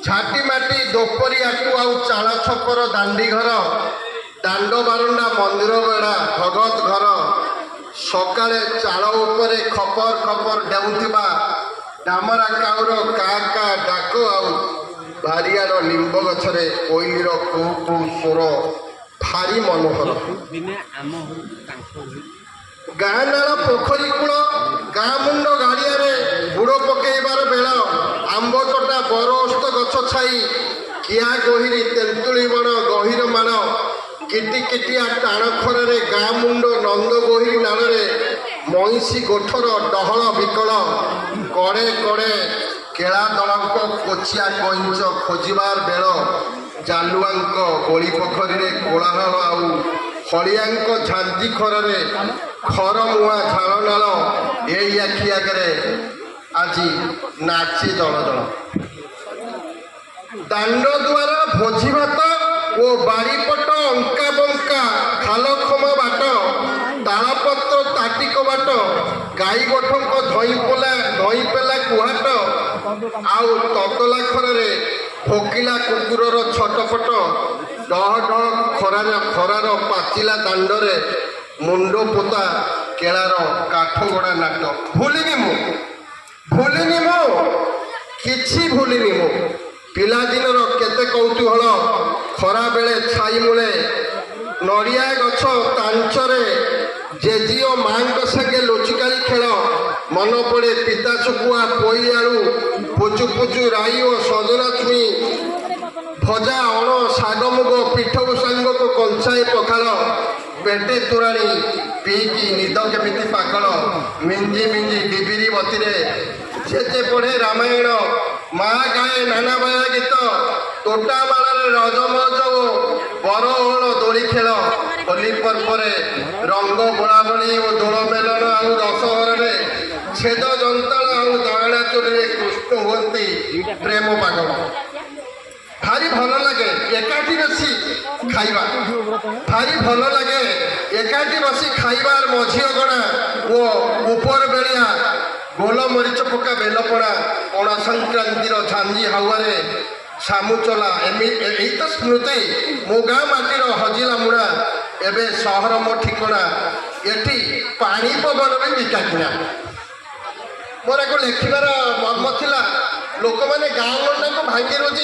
ଝାଟି ମାଟି ଦୋପରିଆକୁ ଆଉ ଚାଳ ଛପର ଦାଣ୍ଡି ଘର ଦାଣ୍ଡ ବାରଣ୍ଡା ମନ୍ଦିର ବେଢ଼ା ଭଗତ ଘର ସକାଳେ ଚାଳ ଉପରେ ଖପର ଖପର ଡେଉଁଥିବା ଡାମରା କାଉର କା କା ଡାକ ଆଉ ବାରିଆର ଲିମ୍ବ ଗଛରେ କୋଇଲିର କୁହୁ କୁହୁ ସ୍ୱର ଭାରି ମନୋହର। ଗାଁ ନାଳ ପୋଖରୀ କୂଳ ଗାଁ ମୁଣ୍ଡ ଗାଡ଼ିଆରେ ବୁଡ଼ ପକେଇବାର ବେଳ ଆମ୍ବ ତୋଟା ବର ଓସ୍ତ ଗଛ ଛାଇ କିଆ ଗହିରୀ ତେନ୍ତୁଳି ବଣ ଗହିର ମାଣ କିଟି କିଟିଆ ଟାଣ ଖରାରେ ଗାଁ ମୁଣ୍ଡ ନନ୍ଦ ଗହିରୀ ନାଳରେ ମଇଁଷି ଗୋଠର ଡହଳ ବିକଳ କଡ଼େ କଡ଼େ କେଳା ଦଳଙ୍କ କୋଚିଆ କଇଁଚ ଖୋଜିବାର ବେଳ ଜାଲୁଆଙ୍କ ଗୋଳି ପୋଖରୀରେ କୋଳାହଳ ଆଉ ହଳିଆଙ୍କ ଝାଞ୍ଜି ଖରରେ ଖରମୁଆଁ ଝାଳନାଳ ଏଇ ଆଖି ଆଗରେ ଆଜି ନାଚି ଜଳ ଜଳ। ଦାଣ୍ଡ ଦୁଆର ଭୋଜି ଭାତ ଓ ବାରିପଟ ଅଙ୍କା ବଙ୍କା ଖାଲଖମା ବାଟ ତାଳପତ୍ର ତାଟିକ ବାଟ ଗାଈ ଗୋଠଙ୍କ ଧଇଁ ପେଲା କୁହାଟ ଆଉ ତତଲା ଖରାରେ ଭୋକିଲା କୁକୁରର ଛଟପଟ ଡହ ଡହ ଖରାର ପାଚିଲା ଦାଣ୍ଡରେ ମୁଣ୍ଡ ପୋତା କେଳାର କାଠଗଡ଼ା ନାଟ। ଭୁଲିନି ମୁଁ କିଛି ଭୁଲିନି ମୁଁ ପିଲାଦିନର କେତେ କୌତୂହଳ ଖରାବେଳେ ଛାଇ ମୂଳେ ନଡ଼ିଆ ଗଛ ତାଞ୍ଚରେ ଜେଜି ଓ ମାଙ୍କ ସାଙ୍ଗେ ଲୁଚିକାଳି ଖେଳ ମନ ପଡ଼େ ପିତା ଶୁଖୁଆ ପୋଇ ଆଳୁ ପୁଚୁ ପୁଚୁ ରାଇ ଓ ସଜନା ଛୁଇଁ ଭଜା ଅଣ ଶାଗ ମୁଗ ପିଠଉ ସାଙ୍ଗକୁ କଞ୍ଚାଏ ପଖାଳ ପେଟେ ତୋରାଣୀ ପିଇକି ନିଦ କେମିତି ପାକଳ ମିଞ୍ଜି ମିଞ୍ଜି ଡିବିରି ବତିରେ ଜେଜେ ପଢ଼େ ରାମାୟଣ ମା ଗାଏ ନାନା ବାୟା ଗୀତ ତୋଟା ମାଳରେ ରଜମଜ ଓ ବରଓହଳ ଦୋଳି ଖେଳ ହୋଲି ପର୍ବରେ ରଙ୍ଗ ବୋଳାବଳି ଓ ଦୋଳ ମେଲନ ଆଉ ଦଶହରାରେ ଛେଦ ଜନ୍ତାଳ ଆଉ ଦୟଣା ଚୋରିରେ କୃଷ୍ଣ ହୁଅନ୍ତି ପ୍ରେମ ପାଗଳ। ଭାରି ଭଲ ଲାଗେ ଏକାଠି ବସି ଖାଇବା ଭାରି ଭଲ ଲାଗେ ଏକାଠି ବସି ଖାଇବାର ମଝି ଅଗଣା ଓ ଉପର ବେଳିଆ ଗୋଲ ମରିଚ ପକା ବେଲପଣା ପଣା ସଂକ୍ରାନ୍ତିର ଝାଞ୍ଜି ହାୱାରେ ସାମୁଚଲା ଏଇ ତ ସ୍ମୃତି ମୋ ଗାଁ ମାଟିର ହଜିଲା ମୁଣା ଏବେ ସହର ମୋ ଠିକଣା ଏଠି ପାଣି ପବନ ବି ବିକା କିଣା। ମୋର ଏକ ଲେଖିବାର ମର୍ମ ଥିଲା ଲୋକମାନେ ଗାଁ ଗଣ୍ଡାକୁ ଭାଙ୍ଗି ରୋଜି